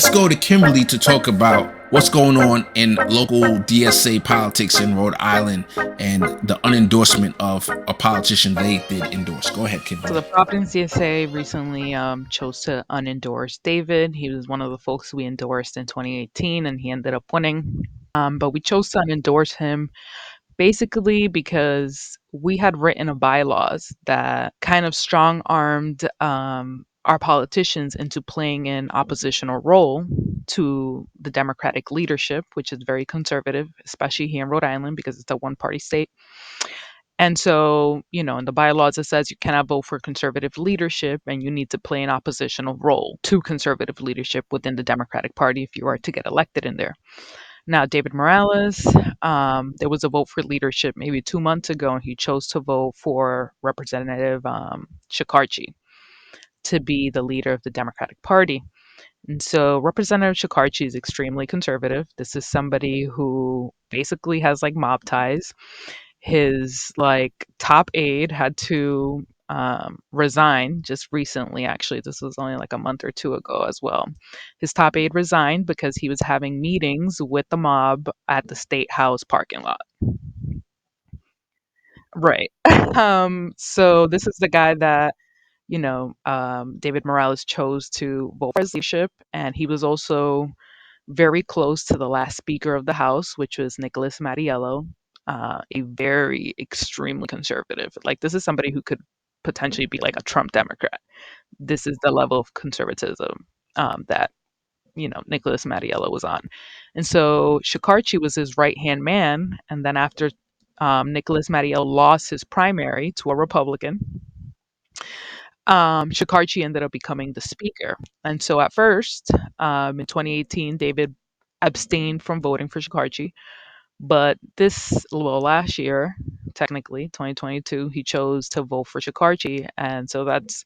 let's go to Kinverly to talk about what's going on in local DSA politics in Rhode Island and the unendorsement of a politician they did endorse. Go ahead, So Kinverly. the Providence DSA recently chose to unendorse David. He was one of the folks we endorsed in 2018, and he ended up winning. But we chose to unendorse him basically because we had written a bylaws that kind of strong armed our politicians into playing an oppositional role to the Democratic leadership, which is very conservative, especially here in Rhode Island because it's a one party state. And so, in the bylaws, it says you cannot vote for conservative leadership and you need to play an oppositional role to conservative leadership within the Democratic Party if you are to get elected in there. Now, David Morales, there was a vote for leadership maybe 2 months ago, and he chose to vote for Representative Shikarchi to be the leader of the Democratic Party. And so Representative Shikarchi is extremely conservative. This is somebody who basically has like mob ties. His like top aide had to resign just recently. Actually, this was only like a month or two ago as well. His top aide resigned because he was having meetings with the mob at the state house parking lot. Right. So this is the guy that David Morales chose to vote for his leadership, and he was also very close to the last Speaker of the House, which was Nicholas Mattiello, a very extremely conservative. Like this is somebody who could potentially be like a Trump Democrat. This is the level of conservatism that Nicholas Mattiello was on, and so Shikarchi was his right hand man. And then after Nicholas Mattiello lost his primary to a Republican, Shikarchi ended up becoming the speaker. And so at first, in 2018, David abstained from voting for Shikarchi. But last year, technically, 2022, he chose to vote for Shikarchi. And so it's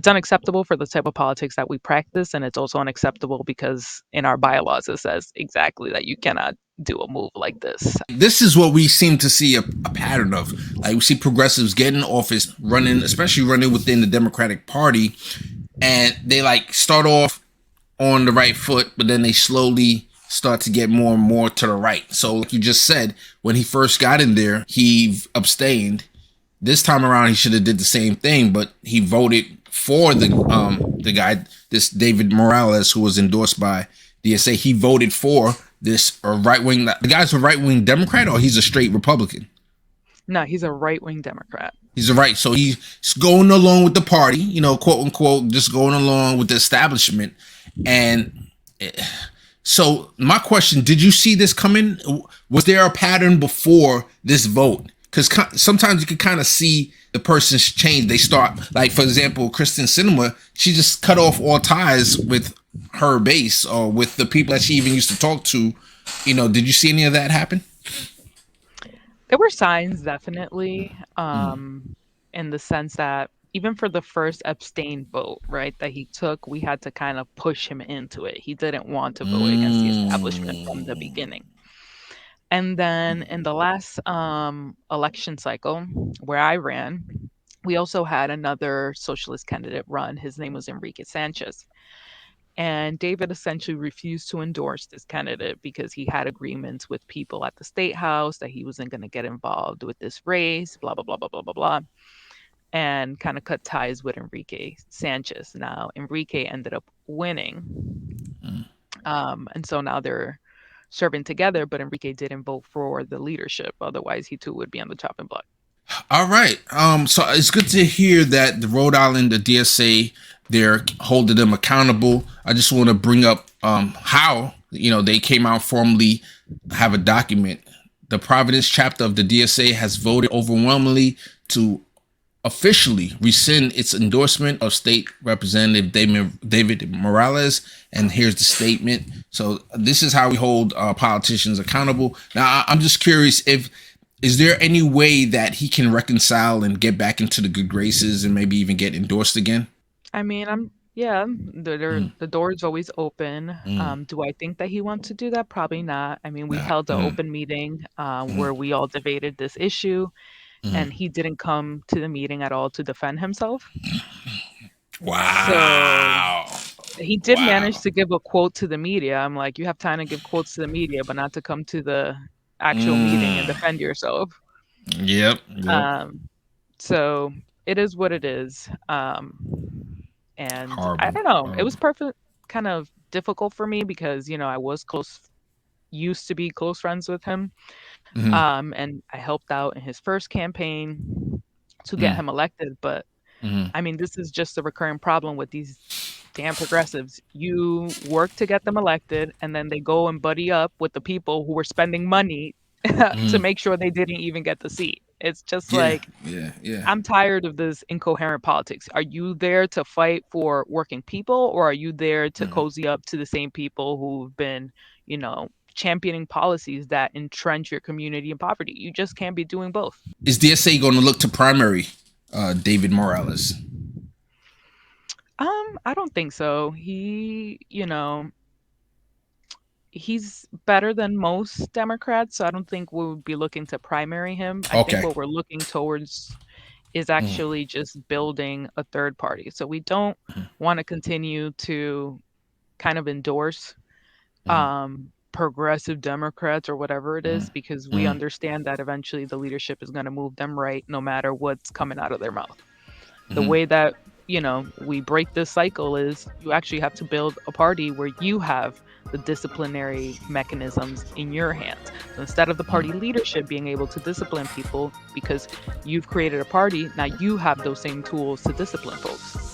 unacceptable for the type of politics that we practice. And it's also unacceptable because in our bylaws, it says exactly that you cannot do a move like this. This is what we seem to see a pattern of. Like we see progressives get in office, running, especially running within the Democratic Party, and they like start off on the right foot, but then they slowly start to get more and more to the right. So like you just said, when he first got in there, he abstained. This time around, he should have did the same thing, but he voted for the guy, this David Morales, who was endorsed by DSA. He voted for this right wing. The guy's a right wing Democrat, or he's a straight Republican. No, he's a right wing Democrat. He's a right, so he's going along with the party, quote unquote, just going along with the establishment. And so my question, did you see this coming? Was there a pattern before this vote? Because sometimes you can kind of see the person's change. They start, like, for example, Kristen Sinema, she just cut off all ties with her base or with the people that she even used to talk to. Did you see any of that happen? There were signs, definitely, in the sense that even for the first abstain vote, right, that he took, we had to kind of push him into it. He didn't want to vote against the establishment from the beginning. And then in the last election cycle where I ran, we also had another socialist candidate run. His name was Enrique Sanchez. And David essentially refused to endorse this candidate because he had agreements with people at the state house that he wasn't going to get involved with this race, blah, blah, blah, blah, blah, blah, blah, and kind of cut ties with Enrique Sanchez. Now, Enrique ended up winning. And so now they're serving together, but Enrique didn't vote for the leadership. Otherwise, he too would be on the chopping block. All right. So it's good to hear that the Rhode Island, the DSA, they're holding them accountable. I just want to bring up how they came out formally, have a document. The Providence chapter of the DSA has voted overwhelmingly to officially rescind its endorsement of State Representative David Morales. And here's the statement. So this is how we hold politicians accountable. Now, I'm just curious, is there any way that he can reconcile and get back into the good graces and maybe even get endorsed again? I mean, the door is always open. Do I think that he wants to do that? Probably not. I mean, we held an open meeting where we all debated this issue, and he didn't come to the meeting at all to defend himself. Wow. He did manage Wow. to give a quote to the media. I'm like, you have time to give quotes to the media, but not to come to the actual meeting and Mm. defend yourself. Yep. Yep. Um, so it is what it is. And I Horrible. don't know. It was Horrible. perfect, kind of difficult for me because I was used to be close friends with him. Mm-hmm. And I helped out in his first campaign to get Mm-hmm. him elected. But Mm-hmm. I mean, this is just a recurring problem with these damn progressives. You work to get them elected, and then they go and buddy up with the people who were spending money to Mm-hmm. make sure they didn't even get the seat. It's just Yeah. like, Yeah. Yeah. I'm tired of this incoherent politics. Are you there to fight for working people, or are you there to Mm-hmm. cozy up to the same people who've been, championing policies that entrench your community in poverty? You just can't be doing both. Is DSA going to look to primary David Morales? I don't think so. He's better than most Democrats, so I don't think we would be looking to primary him. I think Okay. what we're looking towards is Mm-hmm. actually just building a third party. So we don't want to continue to kind of endorse Mm-hmm. progressive Democrats or whatever it is, because we Mm-hmm. understand that eventually the leadership is going to move them right no matter what's coming out of their mouth. The Mm-hmm. way that we break this cycle is you actually have to build a party where you have the disciplinary mechanisms in your hands. So instead of the party leadership being able to discipline people because you've created a party, now you have those same tools to discipline folks.